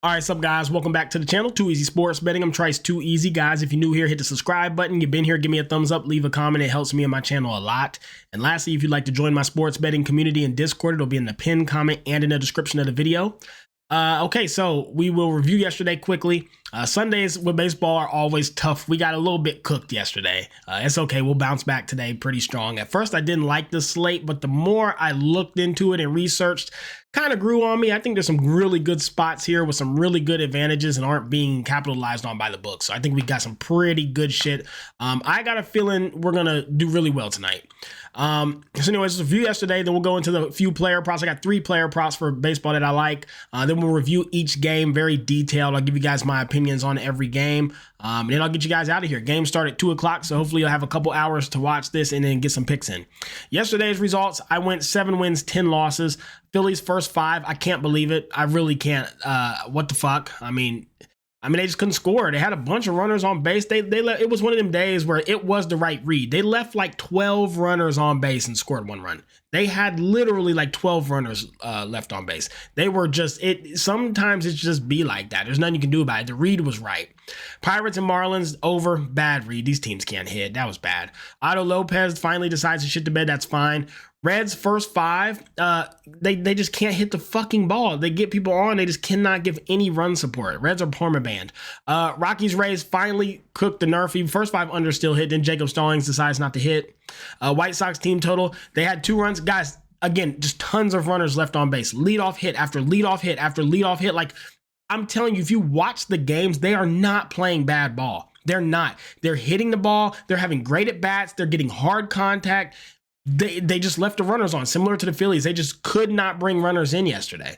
All right, what's up, guys? Welcome back to the channel, Too Easy Sports Betting. I'm Trice Too Easy, guys. If you're new here, hit the subscribe button. You've been here, give me a thumbs up, leave a comment. It helps me and my channel a lot. And lastly, if you'd like to join my sports betting community in Discord, it'll be in the pinned comment and in the description of the video. Okay, so we will review yesterday quickly. Sundays with baseball are always tough. We got a little bit cooked yesterday. It's okay. We'll bounce back today pretty strong. At first, I didn't like the slate, but the more I looked into it and researched, kind of grew on me. I think there's some really good spots here with some really good advantages and aren't being capitalized on by the books. So I think we got some pretty good shit. I got a feeling we're going to do really well tonight. So anyways, review yesterday, then we'll go into the few player props. I got 3 player props for baseball that I like. Then we'll review each game very detailed. I'll give you guys my opinions on every game. And then I'll get you guys out of here. Game start at 2 o'clock, so hopefully you'll have a couple hours to watch this and then get some picks in. Yesterday's results, I went 7 wins, 10 losses. Phillies first 5. I can't believe it. I really can't. What the fuck? I mean, they just couldn't score. They had a bunch of runners on base. It was one of them days where it was the right read. They left like 12 runners on base and scored 1 run. They had literally like 12 runners left on base. They were just, sometimes it's just be like that. There's nothing you can do about it. The read was right. Pirates and Marlins over, bad read. These teams can't hit. That was bad. Otto Lopez finally decides to shit the bed. That's fine. Reds first 5, they just can't hit the fucking ball. They get people on, they just cannot give any run support. Reds are permabanned. Rockies Rays finally cooked the Nerfy. First 5 under still hit, then Jacob Stallings decides not to hit. White Sox team total, they had 2 runs. Guys, again, just tons of runners left on base. Leadoff hit after leadoff hit after leadoff hit. Like, I'm telling you, if you watch the games, they are not playing bad ball. They're not. They're hitting the ball. They're having great at bats. They're getting hard contact. They just left the runners on, similar to the Phillies. They just could not bring runners in yesterday.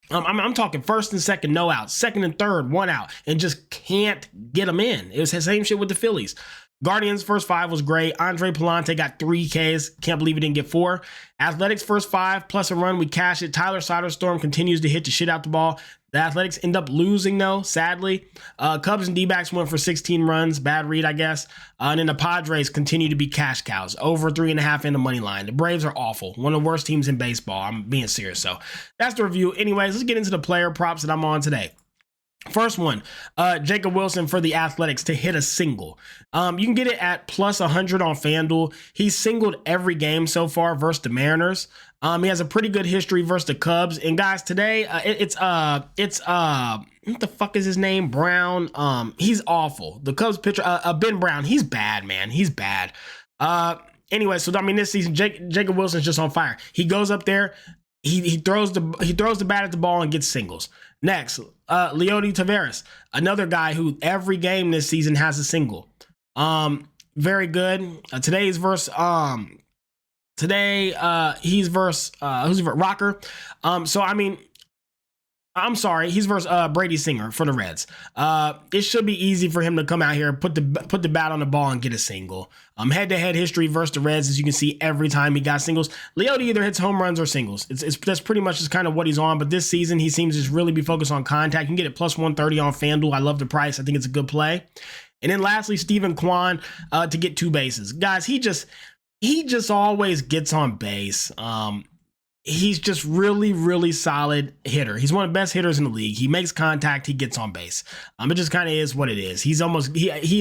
I'm talking first and second, no outs, second and third, 1 out, and just can't get them in. It was the same shit with the Phillies. Guardians first 5 was great. Andre Palante got 3 Ks. Can't believe he didn't get 4. Athletics first 5 plus a run. We cash it. Tyler Soderstrom continues to hit the shit out the ball. The Athletics end up losing, though, sadly. Cubs and D-backs went for 16 runs. Bad read, I guess. And then the Padres continue to be cash cows. Over 3.5 in the money line. The Braves are awful. One of the worst teams in baseball. I'm being serious. So that's the review. Anyways, let's get into the player props that I'm on today. First one, Jacob Wilson for the Athletics to hit a single. You can get it at plus 100 on FanDuel. He's singled every game so far versus the Mariners. He has a pretty good history versus the Cubs. And guys, today it's what the fuck is his name? Brown. He's awful. The Cubs pitcher, Ben Brown. He's bad, man. He's bad. Anyway, so I mean, this season Jacob Wilson's just on fire. He goes up there. He throws the bat at the ball and gets singles. Next, Leody Taveras, another guy who every game this season has a single. Very good. Today's verse. He's verse. Who's Rocker? So I mean, I'm sorry, he's versus Brady Singer for the Reds. It should be easy for him to come out here, put the bat on the ball and get a single. Head-to-head history versus the Reds, as you can see, every time he got singles. Leody either hits home runs or singles. That's pretty much just kind of what he's on. But this season, he seems to just really be focused on contact. You can get it plus 130 on FanDuel. I love the price. I think it's a good play. And then lastly, Stephen Kwan to get 2 bases. Guys, he just always gets on base. He's just really, really solid hitter. He's one of the best hitters in the league. He makes contact. He gets on base. It just kind of is what it is. He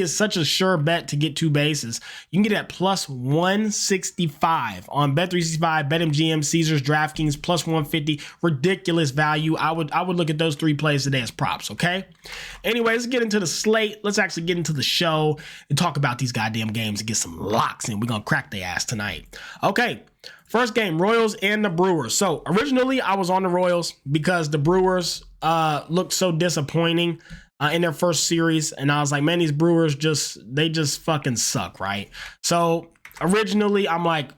is such a sure bet to get 2 bases. You can get it at plus 165 on Bet365, BetMGM, Caesars, DraftKings, plus 150. Ridiculous value. I would look at those 3 plays today as props, okay? Anyway, let's get into the slate. Let's actually get into the show and talk about these goddamn games and get some locks in. We're going to crack their ass tonight. Okay. First game, Royals and the Brewers. So originally I was on the Royals because the Brewers looked so disappointing in their first series. And I was like, man, these Brewers they just fucking suck, right? So originally I'm like,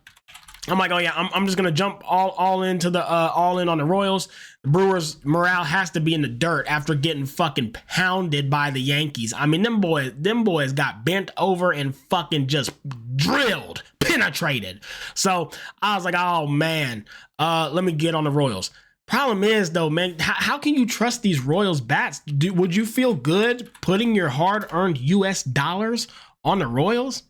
oh yeah, I'm just gonna jump all into the all in on the Royals. The Brewers morale has to be in the dirt after getting fucking pounded by the Yankees. I mean, them boys got bent over and fucking just drilled, penetrated. So I was like, oh man, let me get on the Royals. Problem is though, man, how can you trust these Royals bats? Would you feel good putting your hard-earned US dollars on the Royals?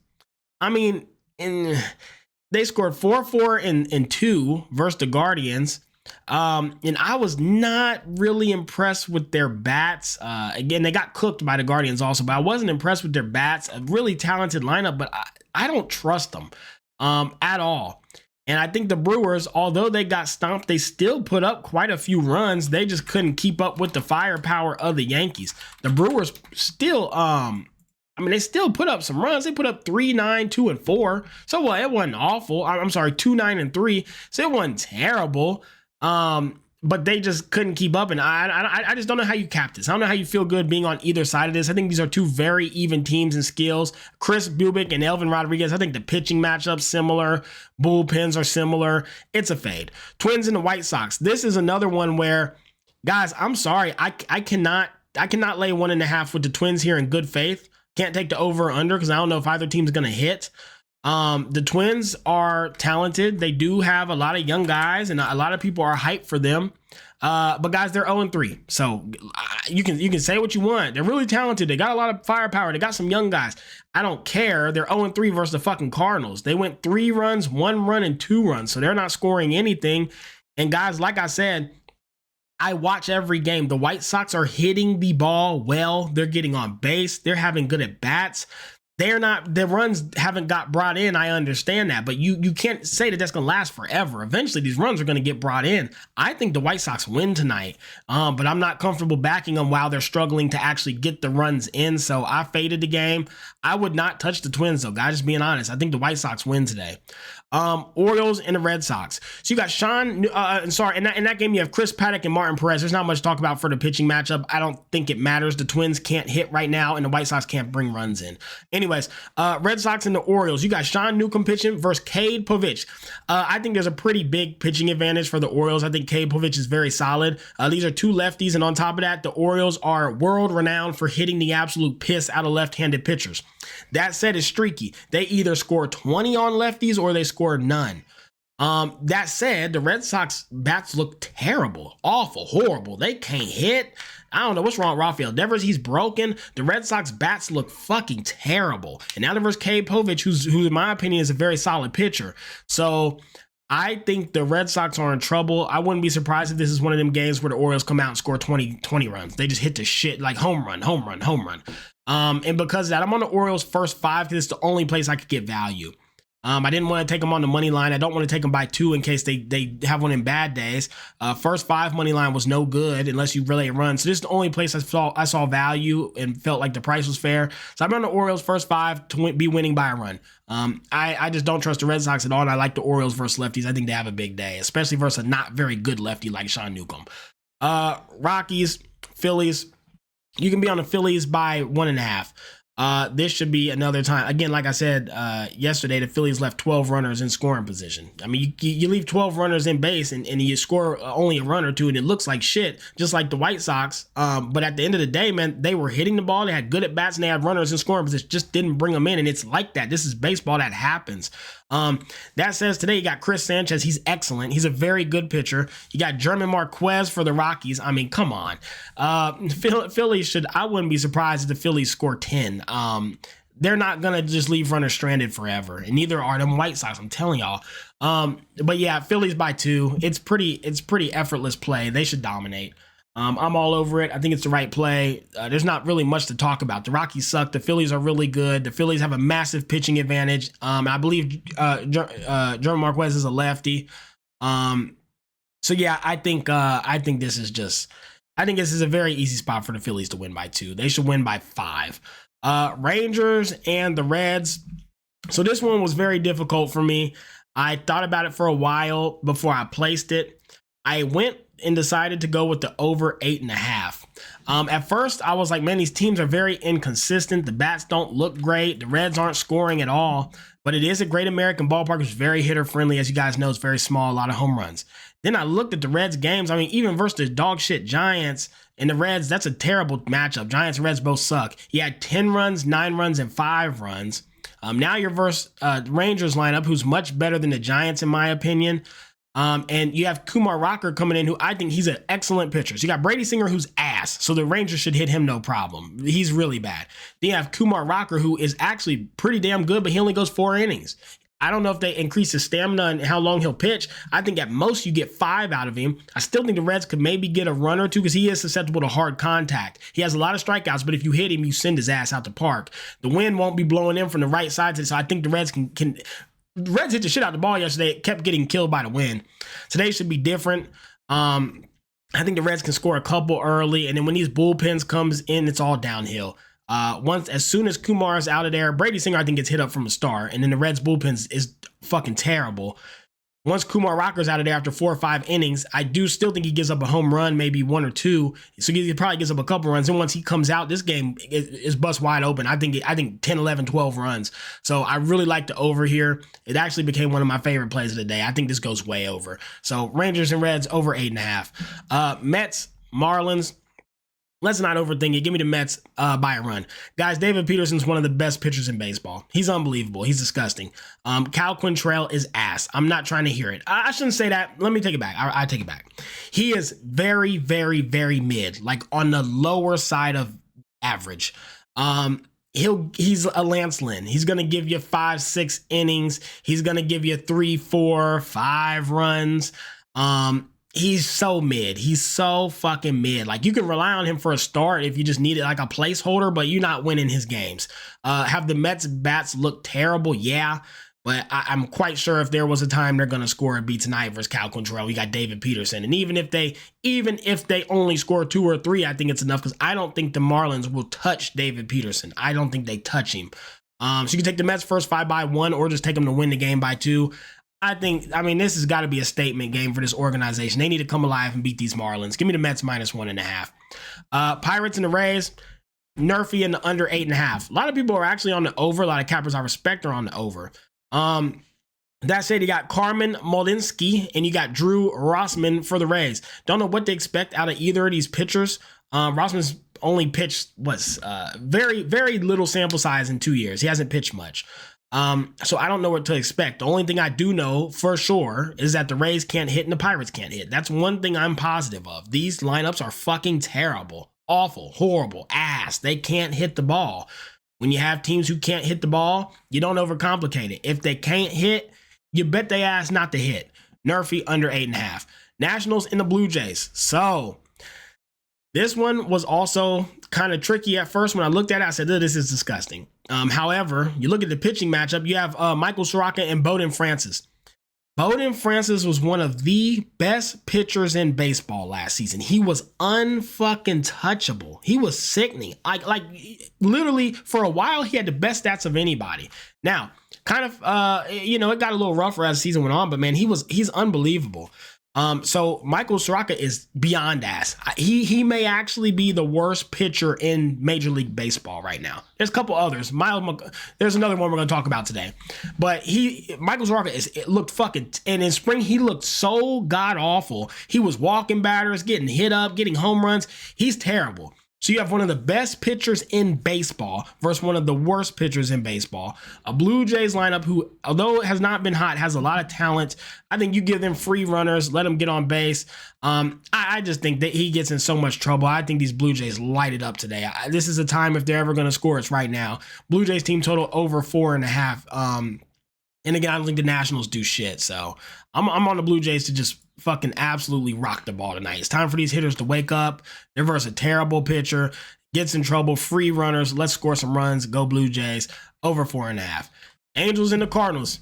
I mean, they scored 4-4 and 2 versus the Guardians. And I was not really impressed with their bats. Again, they got cooked by the Guardians also, but I wasn't impressed with their bats. A really talented lineup, but I don't trust them at all. And I think the Brewers, although they got stomped, they still put up quite a few runs. They just couldn't keep up with the firepower of the Yankees. The Brewers still, they still put up some runs. They put up 3, 9, 2, and 4. So, well, it wasn't awful. I'm sorry, 2, 9, and 3. So it wasn't terrible. But they just couldn't keep up. And I just don't know how you cap this. I don't know how you feel good being on either side of this. I think these are two very even teams in skills. Chris Bubic and Elvin Rodriguez, I think the pitching matchup's similar. Bullpens are similar. It's a fade. Twins and the White Sox. This is another one where, guys, I'm sorry. I cannot lay 1.5 with the Twins here in good faith. Can't take the over or under because I don't know if either team's going to hit. The Twins are talented. They do have a lot of young guys, and a lot of people are hyped for them. But guys, they're 0-3. So you can say what you want. They're really talented. They got a lot of firepower. They got some young guys. I don't care. They're 0-3 versus the fucking Cardinals. They went 3 runs, 1 run, and 2 runs. So they're not scoring anything. And guys, like I said, I watch every game. The White Sox are hitting the ball well. They're getting on base. They're having good at bats. They're not, their runs haven't got brought in. I understand that, but you can't say that that's going to last forever. Eventually these runs are going to get brought in. I think the White Sox win tonight, but I'm not comfortable backing them while they're struggling to actually get the runs in. So I faded the game. I would not touch the Twins though, guys, just being honest. I think the White Sox win today. Orioles and the Red Sox. So you got in that game you have Chris Paddock and Martin Perez. There's not much to talk about for the pitching matchup. I don't think it matters. The Twins can't hit right now, and the White Sox can't bring runs in. Anyways, Red Sox and the Orioles. You got Sean Newcomb pitching versus Cade Povich. I think there's a pretty big pitching advantage for the Orioles. I think Cade Povich is very solid. These are 2 lefties, and on top of that, the Orioles are world-renowned for hitting the absolute piss out of left-handed pitchers. That said, it's streaky. They either score 20 on lefties or they score none. That said, the Red Sox bats look terrible, awful, horrible. They can't hit. I don't know what's wrong with Rafael Devers. He's broken. The Red Sox bats look fucking terrible. And now there's Cade Povich, who in my opinion is a very solid pitcher. So I think the Red Sox are in trouble. I wouldn't be surprised if this is one of them games where the Orioles come out and score 20 runs. They just hit the shit like home run. And because of that, I'm on the Orioles first 5 because it's the only place I could get value. I didn't want to take them on the money line. I don't want to take them by 2 in case they have one in bad days. First 5 money line was no good unless you really run. So this is the only place I saw value and felt like the price was fair. So I'm on the Orioles first 5 to be winning by a run. I just don't trust the Red Sox at all, and I like the Orioles versus lefties. I think they have a big day, especially versus a not very good lefty like Sean Newcomb. Rockies, Phillies. You can be on the Phillies by 1.5. This should be another time. Again, like I said yesterday, the Phillies left 12 runners in scoring position. I mean, you leave 12 runners in base and you score only a run or 2, and it looks like shit, just like the White Sox. But at the end of the day, man, they were hitting the ball. They had good at bats and they had runners in scoring position. Just didn't bring them in, and it's like that. This is baseball. That happens. That says today you got Chris Sanchez. He's excellent. He's a very good pitcher. You got German Marquez for the Rockies. I mean, come on. Phillies I wouldn't be surprised if the Phillies score 10. They're not going to just leave runners stranded forever, and neither are them White Sox, I'm telling y'all. But yeah, Phillies by 2. It's pretty effortless play. They should dominate. I'm all over it. I think it's the right play. There's not really much to talk about. The Rockies suck. The Phillies are really good. The Phillies have a massive pitching advantage. I believe German Marquez is a lefty. So yeah, I think this is a very easy spot for the Phillies to win by 2. They should win by 5. Rangers and the Reds. So this one was very difficult for me. I thought about it for a while before I placed it. I went and decided to go with the over 8.5. At first, I was like, man, these teams are very inconsistent. The bats don't look great. The Reds aren't scoring at all. But it is a great American ballpark. It's very hitter-friendly. As you guys know, it's very small, a lot of home runs. Then I looked at the Reds games. I mean, even versus the dog shit Giants and the Reds, that's a terrible matchup. Giants and Reds both suck. He had 10 runs, 9 runs, and 5 runs. Now you're versus Rangers lineup, who's much better than the Giants, in my opinion. And you have Kumar Rocker coming in, who I think he's an excellent pitcher. So you got Brady Singer, who's ass. So the Rangers should hit him no problem. He's really bad. Then you have Kumar Rocker, who is actually pretty damn good, but he only goes 4 innings. I don't know if they increase his stamina and how long he'll pitch. I think at most you get 5 out of him. I still think the Reds could maybe get a run or two because he is susceptible to hard contact. He has a lot of strikeouts, but if you hit him, you send his ass out the park. The wind won't be blowing in from the right side, so I think the Reds can the Reds hit the shit out of the ball yesterday. It kept getting killed by the wind. Today should be different. I think the Reds can score a couple early, and then when these bullpens comes in, it's all downhill. As soon as Kumar is out of there, Brady Singer, I think, gets hit up from the start, and then the Reds bullpen is fucking terrible. Once Kumar Rocker's out of there after 4 or 5 innings, I do still think he gives up a home run, maybe 1 or 2. So he probably gives up a couple runs. And once he comes out, this game is bust wide open. I think 10, 11, 12 runs. So I really like the over here. It actually became one of my favorite plays of the day. I think this goes way over. So Rangers and Reds over 8.5. Mets, Marlins. Let's not overthink it. Give me the Mets by a run. Guys, David Peterson's one of the best pitchers in baseball. He's unbelievable. He's disgusting. Cal Quantrill is ass. I'm not trying to hear it. I shouldn't say that. Let me take it back. I take it back. He is very, very, very mid, like on the lower side of average. He's a Lance Lynn. He's going to give you 5, 6 innings. He's going to give you 3, 4, 5 runs. He's so mid. He's so fucking mid. Like, you can rely on him for a start if you just need it like a placeholder, but you're not winning his games. Have the Mets bats look terrible? Yeah. But I'm quite sure if there was a time they're going to score, it'd be tonight versus Cal Quantrill. We got David Peterson. And even if they only score 2 or 3, I think it's enough because I don't think the Marlins will touch David Peterson. I don't think they touch him. So you can take the Mets first 5 by 1 or just take them to win the game by 2. I mean, this has got to be a statement game for this organization. They need to come alive and beat these Marlins. Give me the Mets minus 1.5. Pirates and the Rays, Nerfy in the under 8.5. A lot of people are actually on the over. A lot of cappers I respect are on the over. That said, you got Carmen Molinsky and you got Drew Rossman for the Rays. Don't know what to expect out of either of these pitchers. Rossman's only pitched very, very little sample size in 2 years. He hasn't pitched much. So I don't know what to expect. The only thing I do know for sure is that the Rays can't hit and the Pirates can't hit. That's one thing I'm positive of. These lineups are fucking terrible, awful, horrible, ass. They can't hit the ball. When you have teams who can't hit the ball, you don't overcomplicate it. If they can't hit, you bet they ass not to hit. Nerfy under 8.5. Nationals and the Blue Jays. So this one was also kind of tricky at first. When I looked at it, I said, this is disgusting. However, you look at the pitching matchup, you have Michael Soroka and Bowden Francis. Bowden Francis was one of the best pitchers in baseball last season. He was unfucking touchable. He was sickening. Like literally for a while, he had the best stats of anybody. Now, kind of, it got a little rougher as the season went on, but man, he's unbelievable. So Michael Soroka is beyond ass. He may actually be the worst pitcher in Major League Baseball right now. There's a couple others. There's another one we're going to talk about today. But Michael Soroka looked fucking, and in spring he looked so god awful. He was walking batters, getting hit up, getting home runs. He's terrible. So you have one of the best pitchers in baseball versus one of the worst pitchers in baseball. A Blue Jays lineup who, although it has not been hot, has a lot of talent. I think you give them free runners, let them get on base. I just think that he gets in so much trouble. I think these Blue Jays light it up today. This is a time if they're ever going to score, it's right now. Blue Jays team total over 4.5. And again, I don't think the Nationals do shit. So I'm on the Blue Jays to just fucking absolutely rock the ball tonight. It's time for these hitters to wake up. They're versus a terrible pitcher, gets in trouble, free runners. Let's score some runs. Go Blue Jays over 4.5. Angels and the Cardinals.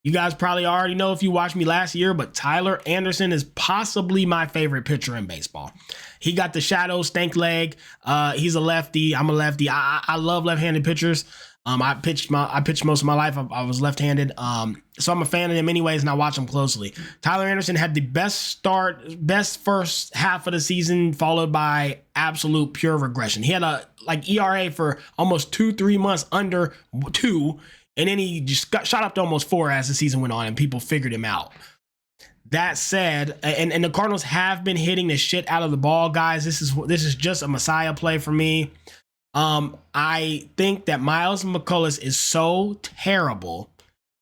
You guys probably already know if you watched me last year, but Tyler Anderson is possibly my favorite pitcher in baseball. He got the shadow stank leg. He's a lefty. I'm a lefty. I love left-handed pitchers. I pitched most of my life. I was left-handed. So I'm a fan of him anyways, and I watch him closely. Tyler Anderson had the best first half of the season, followed by absolute pure regression. He had a ERA for almost 2-3 months under 2, and then he just shot up to almost 4 as the season went on, and people figured him out. That said, and the Cardinals have been hitting the shit out of the ball, guys. This is just a messiah play for me. I think that Miles McCullers is so terrible,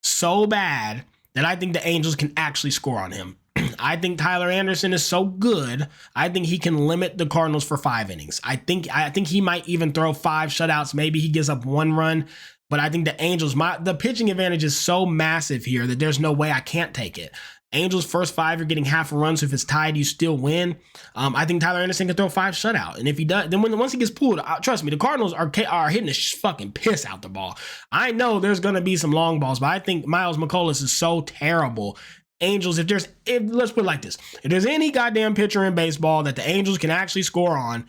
so bad, that I think the Angels can actually score on him. I think Tyler Anderson is so good, I think he can limit the Cardinals for 5 innings. I think he might even throw 5 shutouts. Maybe he gives up 1 run, but I think the Angels, the pitching advantage is so massive here that there's no way I can't take it. Angels first 5, you're getting half a run, so if it's tied, you still win. I think Tyler Anderson can throw 5 shutout, and if he does, then once he gets pulled, trust me, the Cardinals are hitting the fucking piss out the ball. I know there's gonna be some long balls, but I think Miles McCollum is so terrible. Angels, let's put it like this: if there's any goddamn pitcher in baseball that the Angels can actually score on,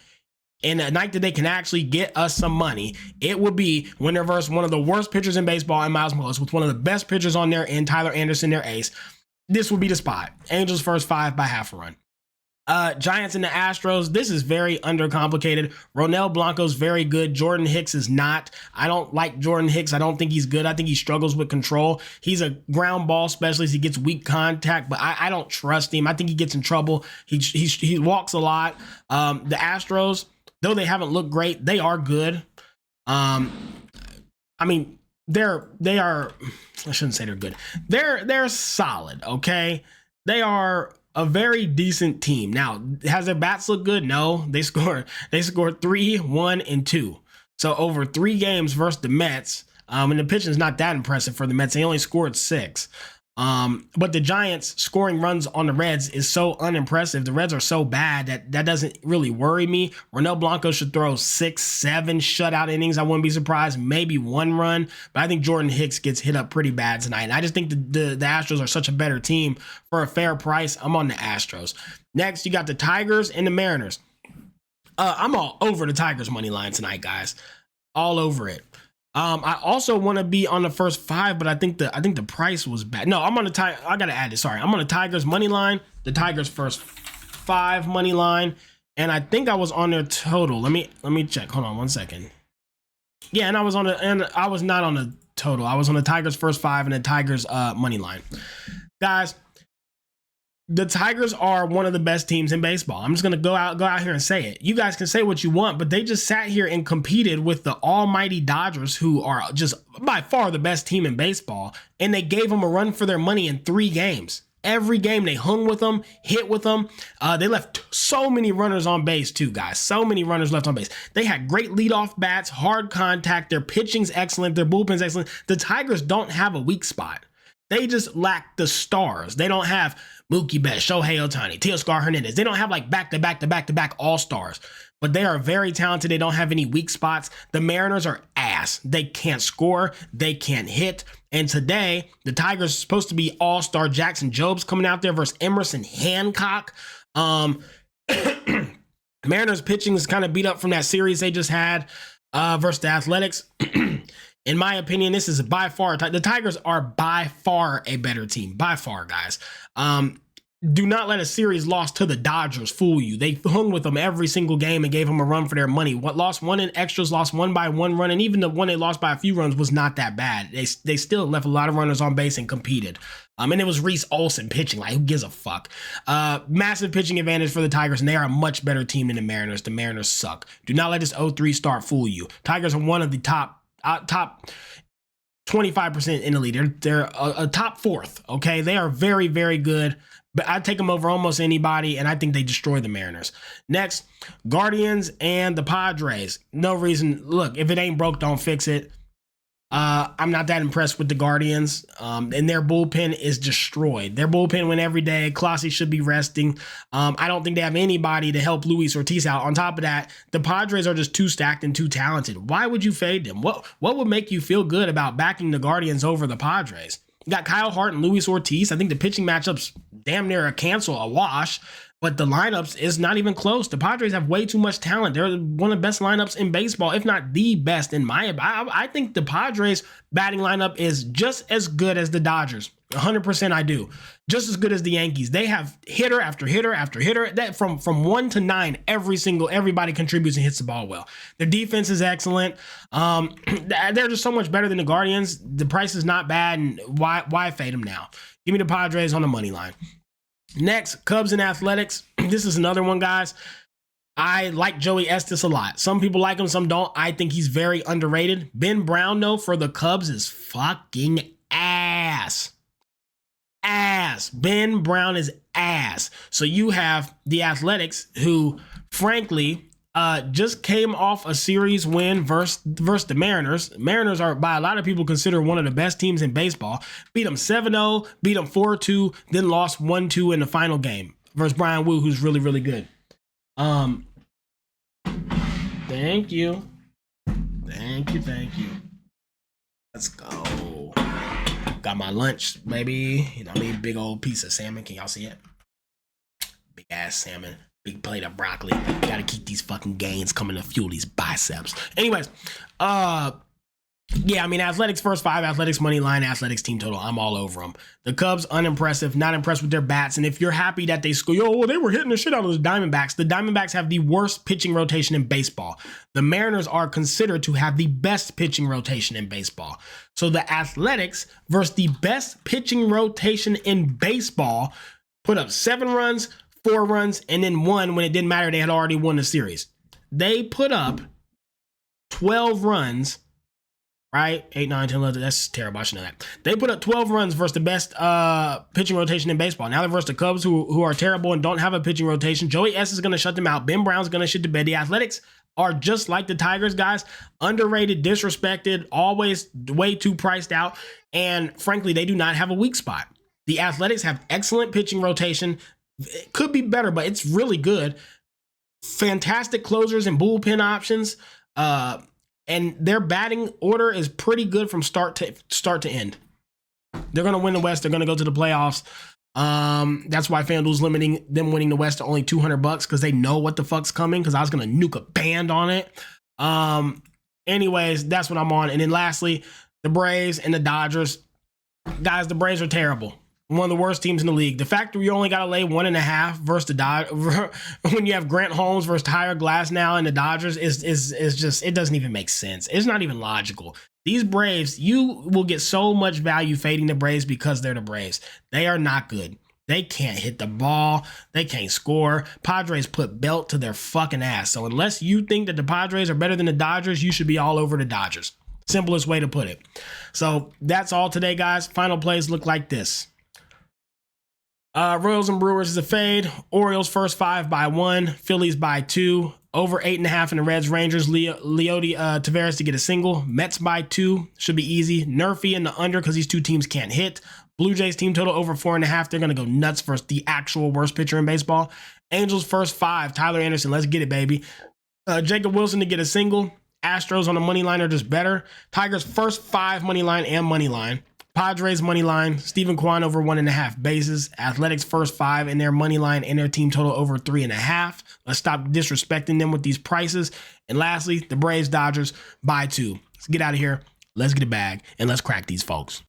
in a night that they can actually get us some money, it would be when they're versus one of the worst pitchers in baseball in Miles McCollum, with one of the best pitchers on there in Tyler Anderson, their ace. This would be the spot. Angels first 5 by half a run. Giants and the Astros. This is very undercomplicated. Ronel Blanco's very good. Jordan Hicks is not. I don't like Jordan Hicks. I don't think he's good. I think he struggles with control. He's a ground ball specialist. He gets weak contact, but I don't trust him. I think he gets in trouble. He walks a lot. The Astros, though they haven't looked great, they are good. I mean, they are, I shouldn't say they're good. They're solid, okay? They are a very decent team. Now, has their bats looked good? No. They scored 3, 1, and 2. So over 3 games versus the Mets, and the pitching is not that impressive for the Mets. They only scored 6. But the Giants scoring runs on the Reds is so unimpressive. The Reds are so bad that doesn't really worry me. Ronel Blanco should throw 6, 7 shutout innings. I wouldn't be surprised. Maybe 1 run, but I think Jordan Hicks gets hit up pretty bad tonight. And I just think the Astros are such a better team for a fair price. I'm on the Astros. Next, you got the Tigers and the Mariners. I'm all over the Tigers money line tonight, guys. All over it. I also want to be on the first 5, but I think the price was bad. No, I'm on the I gotta add it. Sorry, I'm on the Tigers money line. The Tigers first 5 money line, and I think I was on their total. Let me check. Hold on 1 second. Yeah, and I was not on the total. I was on the Tigers first 5 and the Tigers money line. Guys, the Tigers are one of the best teams in baseball. I'm just going to go out here and say it. You guys can say what you want, but they just sat here and competed with the almighty Dodgers, who are just by far the best team in baseball, and they gave them a run for their money in 3 games. Every game they hung with them, hit with them. They left so many runners on base too, guys. So many runners left on base. They had great leadoff bats, hard contact. Their pitching's excellent. Their bullpen's excellent. The Tigers don't have a weak spot. They just lack the stars. They don't have Mookie Betts, Shohei Ohtani, Teoscar Hernandez. They don't have like back-to-back all-stars, but they are very talented. They don't have any weak spots. The Mariners are ass. They can't score. They can't hit. And today, the Tigers are supposed to be all-star. Jackson Jobs coming out there versus Emerson Hancock. Mariners pitching is kind of beat up from that series they just had versus the Athletics. In my opinion, this is by far, the Tigers are by far a better team. By far, guys. Do not let a series loss to the Dodgers fool you. They hung with them every single game and gave them a run for their money. What lost 1 in extras, lost 1 by 1 run, and even the one they lost by a few runs was not that bad. They still left a lot of runners on base and competed. And it was Reese Olson pitching. Like, who gives a fuck? Massive pitching advantage for the Tigers, and they are a much better team than the Mariners. The Mariners suck. Do not let this 0-3 start fool you. Tigers are one of the top 25% in the lead. They're a top 4th. Okay, they are very, very good. But I take them over almost anybody, and I think they destroy the Mariners. Next, Guardians and the Padres. No reason. Look, if it ain't broke, don't fix it. I'm not that impressed with the Guardians, and their bullpen is destroyed. Their bullpen went every day. Classy should be resting. I don't think they have anybody to help Luis Ortiz out. On top of that, the Padres are just too stacked and too talented. Why would you fade them? What would make you feel good about backing the Guardians over the Padres? You got Kyle Hart and Luis Ortiz. I think the pitching matchups damn near a wash, but the lineups is not even close. The Padres have way too much talent. They're one of the best lineups in baseball, if not the best in my opinion. I think the Padres batting lineup is just as good as the Dodgers. 100% I do. Just as good as the Yankees. They have hitter after hitter after hitter. That from 1 to 9, everybody contributes and hits the ball well. Their defense is excellent. They're just so much better than the Guardians. The price is not bad, and why fade them now? Give me the Padres on the money line. Next, Cubs and Athletics. This is another one, guys. I like Joey Estes a lot. Some people like him, some don't. I think he's very underrated. Ben Brown, though, for the Cubs is fucking ass. Ben Brown is ass. So you have the Athletics, who, frankly, just came off a series win versus the Mariners. Mariners are, by a lot of people, considered one of the best teams in baseball. Beat them 7-0, beat them 4-2, then lost 1-2 in the final game versus Brian Wu, who's really, really good. Thank you. Thank you. Let's go. Got my lunch, baby. You know, I mean, big old piece of salmon. Can y'all see it? Big ass salmon. Big plate of broccoli. Gotta keep these fucking gains coming to fuel these biceps. Anyways, yeah, I mean, Athletics first 5, Athletics money line, Athletics team total. I'm all over them. The Cubs, unimpressive, not impressed with their bats. And if you're happy that they score, well, they were hitting the shit out of those Diamondbacks. The Diamondbacks have the worst pitching rotation in baseball. The Mariners are considered to have the best pitching rotation in baseball. So the Athletics versus the best pitching rotation in baseball put up 7 runs, 4 runs, and then 1 when it didn't matter. They had already won the series. They put up 12 runs. Right? 8, 9, 10, 11. That's terrible. I should know that. They put up 12 runs versus the best pitching rotation in baseball. Now they're versus the Cubs, who are terrible and don't have a pitching rotation. Joey S is going to shut them out. Ben Brown's going to shit the bed. The Athletics are just like the Tigers, guys. Underrated, disrespected, always way too priced out. And frankly, they do not have a weak spot. The Athletics have excellent pitching rotation. It could be better, but it's really good. Fantastic closers and bullpen options. And their batting order is pretty good from start to end. They're going to win the West. They're going to go to the playoffs. That's why FanDuel's limiting them winning the West to only $200 because they know what the fuck's coming, because I was going to nuke a band on it. Anyways, that's what I'm on. And then lastly, the Braves and the Dodgers. Guys, the Braves are terrible. One of the worst teams in the league. The fact that you only got to lay 1.5 versus the Dodgers when you have Grant Holmes versus Tyler Glasnow and the Dodgers is just, it doesn't even make sense. It's not even logical. These Braves, you will get so much value fading the Braves because they're the Braves. They are not good. They can't hit the ball. They can't score. Padres put belt to their fucking ass. So unless you think that the Padres are better than the Dodgers, you should be all over the Dodgers. Simplest way to put it. So that's all today, guys. Final plays look like this. Royals and Brewers is a fade. Orioles first 5 by 1. Phillies by 2. Over 8.5 in the Reds. Rangers, Leody Taveras to get a single. Mets by 2. Should be easy. Nerfy in the under because these two teams can't hit. Blue Jays team total over 4.5. They're going to go nuts versus the actual worst pitcher in baseball. Angels first 5. Tyler Anderson. Let's get it, baby. Jacob Wilson to get a single. Astros on the money line are just better. Tigers first 5 money line and money line. Padres money line, Stephen Kwan over 1.5 bases. Athletics first 5 in their money line and their team total over 3.5. Let's stop disrespecting them with these prices. And lastly, the Braves Dodgers by 2. Let's get out of here. Let's get a bag and let's crack these folks.